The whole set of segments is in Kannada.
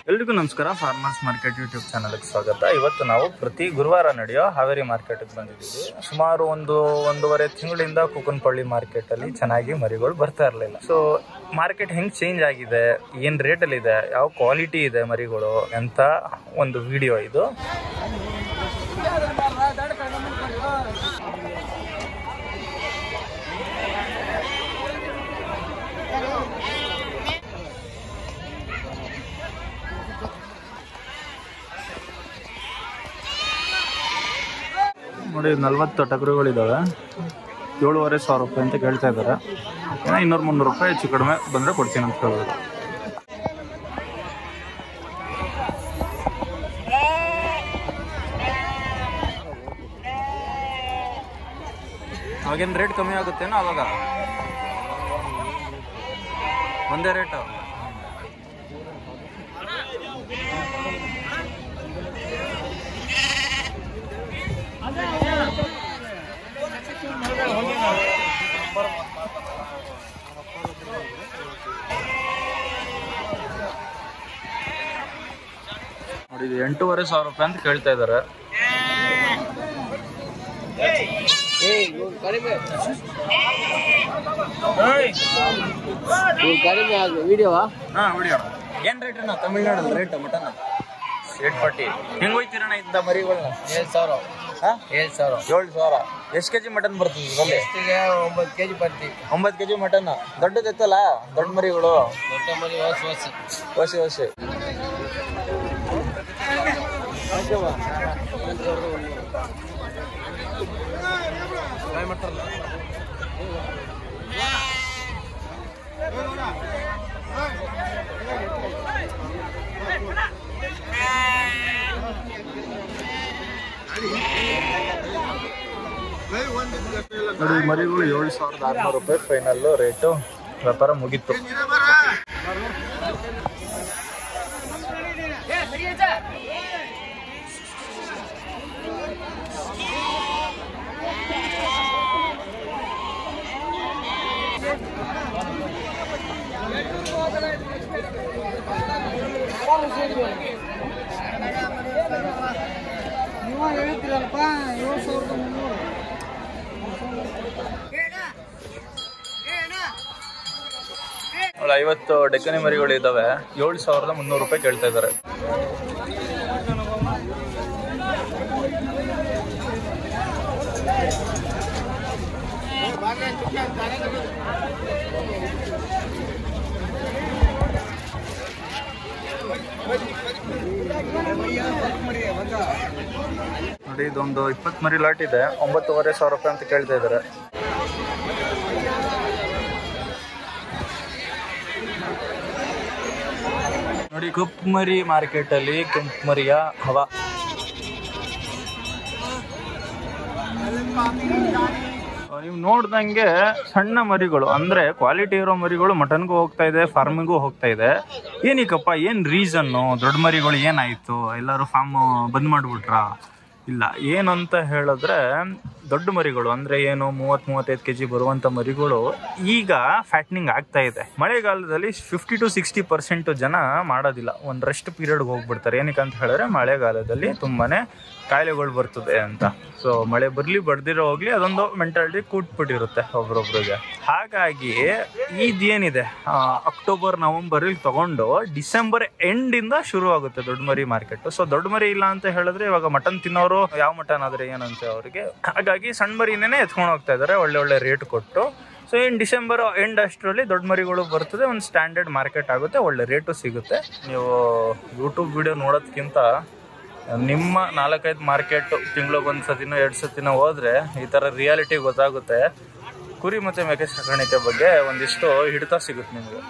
ಎಲ್ರಿಗೂ ನಮಸ್ಕಾರ. ಫಾರ್ಮರ್ಸ್ ಮಾರ್ಕೆಟ್ ಯೂಟ್ಯೂಬ್ ಚಾನಲ್ಗೆ ಸ್ವಾಗತ. ಇವತ್ತು ನಾವು ಪ್ರತಿ ಗುರುವಾರ ನಡೆಯೋ ಹಾವೇರಿ ಮಾರ್ಕೆಟ್ಗೆ ಬಂದಿದ್ದೀವಿ. ಸುಮಾರು ಒಂದೂವರೆ ತಿಂಗಳಿಂದ ಕುಕನಪಳ್ಳಿ ಮಾರ್ಕೆಟಲ್ಲಿ ಚೆನ್ನಾಗಿ ಮರಿಗಳು ಬರ್ತಾ ಇರಲಿಲ್ಲ. ಸೊ ಮಾರ್ಕೆಟ್ ಹೆಂಗೆ ಚೇಂಜ್ ಆಗಿದೆ, ಏನು ರೇಟಲ್ಲಿದೆ, ಯಾವ ಕ್ವಾಲಿಟಿ ಇದೆ ಮರಿಗಳು ಅಂತ ಒಂದು ವಿಡಿಯೋ ಇದು. ನೋಡಿ 40 ಟಗರುಗಳಿದ್ದಾವೆ. 7,500 ರೂಪಾಯಿ ಅಂತ ಕೇಳ್ತಾ ಇದ್ದಾರೆ. 200-300 ರೂಪಾಯಿ ಹೆಚ್ಚು ಕಡಿಮೆ ಬಂದರೆ ಕೊಡ್ತೀನಿ ಅಂತ ಹೇಳ್ಬೋದು. ಅವಾಗೇನು ರೇಟ್ ಕಮ್ಮಿ ಆಗುತ್ತೇನೋ? ಅವಾಗ ಒಂದೇ ರೇಟು. ನೋಡಿ, ಇದು 8,500 ರೂಪಾಯಿ ಅಂತ ಕೇಳ್ತಾ ಇದ್ದಾರೆ. ವಿಡಿಯೋ ಏನ್ ರೇಟ್ ಅಣ್ಣ? ತಮಿಳ್ನಾಡಲ್ಲಿ ರೇಟ್ ಮಟನ್ ಸೇಟ್ ಪಟ್ಟಿ ಹೆಂಗ್ ಹೋಯ್ತೀರಣ್ಣ ಇದ್ದ ಮರಿಗಳನ್ನ? 7,000. 7,000. ಎಷ್ಟು ಕೆಜಿ ಮಟನ್ ಬರ್ತದೆ? 9 kg ಬರ್ತೀವಿ. 9 kg ಮಟನ್. ದೊಡ್ಡದೈತಲ್ಲ, ದೊಡ್ಡ ಮರಿಗಳು. ದೊಡ್ಡ ಮರಿ ಹೊಸಿ ನೋಡಿ, ಮರಿಗಳು 7,600 ರೂಪಾಯಿ ಫೈನಲ್ ರೇಟು. ವ್ಯಾಪಾರ ಮುಗೀತು. ನೀವು ಹೇಳ್ತೀರಲ್ಪ 7,300. 50 ಡೆಕ್ಕನಿ ಮರಿಗಳು ಇದ್ದಾವೆ. 7,300 ರೂಪಾಯಿ ಕೇಳ್ತಾ ಇದ್ದಾರೆ. ನೋಡಿ, ಇದೊಂದು 20 ಮರಿ ಲಾಟ್ ಇದೆ. 9,500 ರೂಪಾಯಿ ಅಂತ ಕೇಳ್ತಾ ಇದ್ದಾರೆ. ನೋಡಿ, ಕಪ್ಪು ಮರಿ ಮಾರ್ಕೆಟ್ ಅಲ್ಲಿ ಕೆಂಪು ಮರಿಯ ಹವಾ. ನೀವು ನೋಡ್ದಂಗೆ ಸಣ್ಣ ಮರಿಗಳು ಅಂದ್ರೆ ಕ್ವಾಲಿಟಿ ಇರೋ ಮರಿಗಳು ಮಟನ್ಗೂ ಹೋಗ್ತಾ ಇದೆ, ಫಾರ್ಮಿಗೂ ಹೋಗ್ತಾ ಇದೆ. ಏನಕ್ಕಪ್ಪ, ಏನ್ ರೀಸನ್ನು? ದೊಡ್ಡ ಮರಿಗಳು ಏನಾಯ್ತು? ಎಲ್ಲರೂ ಫಾರ್ಮ್ ಬಂದ್ ಮಾಡ್ಬಿಟ್ರಾ? ಇಲ್ಲ, ಏನಂತ ಹೇಳಿದ್ರೆ ದೊಡ್ಡ ಮರಿಗಳು ಅಂದ್ರೆ ಏನು 30-35 kg ಬರುವಂತ ಮರಿಗಳು ಈಗ ಫ್ಯಾಟ್ನಿಂಗ್ ಆಗ್ತಾ ಇದೆ. ಮಳೆಗಾಲದಲ್ಲಿ 50 to 60% ಜನ ಮಾಡೋದಿಲ್ಲ, ಒಂದು ರೆಸ್ಟ್ ಪೀರಿಯಡ್ಗೆ ಹೋಗ್ಬಿಡ್ತಾರೆ. ಏನಕ್ಕೆ ಅಂತ ಹೇಳಿದ್ರೆ ಮಳೆಗಾಲದಲ್ಲಿ ತುಂಬಾನೇ ಕಾಯಿಲೆಗಳು ಬರ್ತದೆ ಅಂತ. ಸೊ ಮಳೆ ಬರ್ಲಿ ಬರ್ದಿರೋ ಹೋಗ್ಲಿ, ಅದೊಂದು ಮೆಂಟಾಲಿಟಿ ಕೂಟ್ಬಿಟ್ಟಿರುತ್ತೆ ಒಬ್ರೊಬ್ರಿಗೆ. ಹಾಗಾಗಿ ಇದೇನಿದೆ ಅಕ್ಟೋಬರ್ ನವೆಂಬರ್ ತಗೊಂಡು ಡಿಸೆಂಬರ್ ಎಂಡ್ ಇಂದ ಶುರು ಆಗುತ್ತೆ ದೊಡ್ಡ ಮರಿ ಮಾರ್ಕೆಟ್. ಸೊ ದೊಡ್ಡ ಮರಿ ಇಲ್ಲ ಅಂತ ಹೇಳಿದ್ರೆ ಇವಾಗ ಮಟನ್ ತಿನ್ನೋರು ಯಾವ ಮಟನ್ ಆದ್ರೆ ಏನಂತೆ ಅವ್ರಿಗೆ. ಹಾಗಾಗಿ ಸಣ್ಣ ಮರಿನೇ ಎತ್ಕೊಂಡು ಹೋಗ್ತಾ ಇದಾರೆ ಒಳ್ಳೆ ರೇಟ್ ಕೊಟ್ಟು. ಸೊ ಇನ್ ಡಿಸೆಂಬರ್ ಎಂಡ್ ಅಷ್ಟರಲ್ಲಿ ದೊಡ್ಡ ಮರಿಗಳು ಬರ್ತದೆ, ಒಂದು ಸ್ಟ್ಯಾಂಡರ್ಡ್ ಮಾರ್ಕೆಟ್ ಆಗುತ್ತೆ, ಒಳ್ಳೆ ರೇಟು ಸಿಗುತ್ತೆ. ನೀವು ಯೂಟ್ಯೂಬ್ ವಿಡಿಯೋ ನೋಡೋದಕ್ಕಿಂತ ನಿಮ್ಮ 4-5 ಮಾರ್ಕೆಟ್ ತಿಂಗಳಿಗೆ 1 ಸತಿನೋ 2 ಸತಿನೋ ಹೋದ್ರೆ ಈ ಥರ ರಿಯಾಲಿಟಿ ಗೊತ್ತಾಗುತ್ತೆ. ಕುರಿ ಮತ್ತು ಮೇಕೆ ಸಾಕಾಣಿಕೆ ಬಗ್ಗೆ ಒಂದಿಷ್ಟು ಹಿಡಿತ ಸಿಗುತ್ತೆ ನಿಮಗೆ.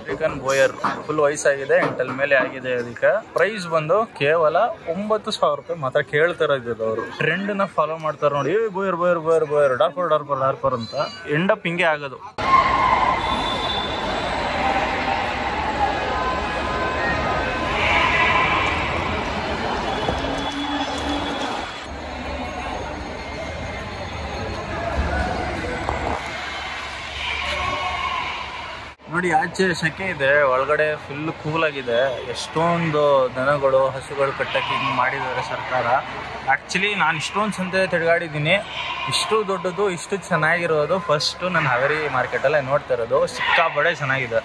ಚಿಕನ್ ಬೋಯರ್ ಫುಲ್ ವಯಸ್ಸಾಗಿದೆ, 8 ಮೇಲೆ ಆಗಿದೆ. ಅದಕ್ಕೆ ಪ್ರೈಸ್ ಬಂದು ಕೇವಲ 9,000 ರೂಪಾಯಿ ಮಾತ್ರ ಕೇಳ್ತಾರ ಇದ್ರು. ಅವರು ಟ್ರೆಂಡ್ ನ ಫಾಲೋ ಮಾಡ್ತಾರ ನೋಡಿ, Boyar Boyar Boyar Boyar Dorper Dorper Dorper ಅಂತ ಎಂಡಪ್ ಹಿಂಗೆ ಆಗೋದು. ನೋಡಿ ಆಚೆ ಸೆಕೆ ಇದೆ, ಒಳಗಡೆ ಫುಲ್ ಕೂಲ್ ಆಗಿದೆ. ಎಷ್ಟೊಂದು ದನಗಳು ಹಸುಗಳು ಕಟ್ಟಕ್ಕೆ ಹಿಂಗೆ ಮಾಡಿದ್ದಾರೆ ಸರ್ಕಾರ. ಆ್ಯಕ್ಚುಲಿ ನಾನು ಇಷ್ಟೊಂದು ಸಂತೆ ತಿರುಗಾಡಿದ್ದೀನಿ, ಇಷ್ಟು ದೊಡ್ಡದು ಇಷ್ಟು ಚೆನ್ನಾಗಿರೋದು ಫಸ್ಟು ನಾನು ಹಾವೇರಿ ಮಾರ್ಕೆಟಲ್ಲೇ ನೋಡ್ತಾ ಇರೋದು. ಸಿಕ್ಕಾಪಟ್ಟೆ ಚೆನ್ನಾಗಿದೆ.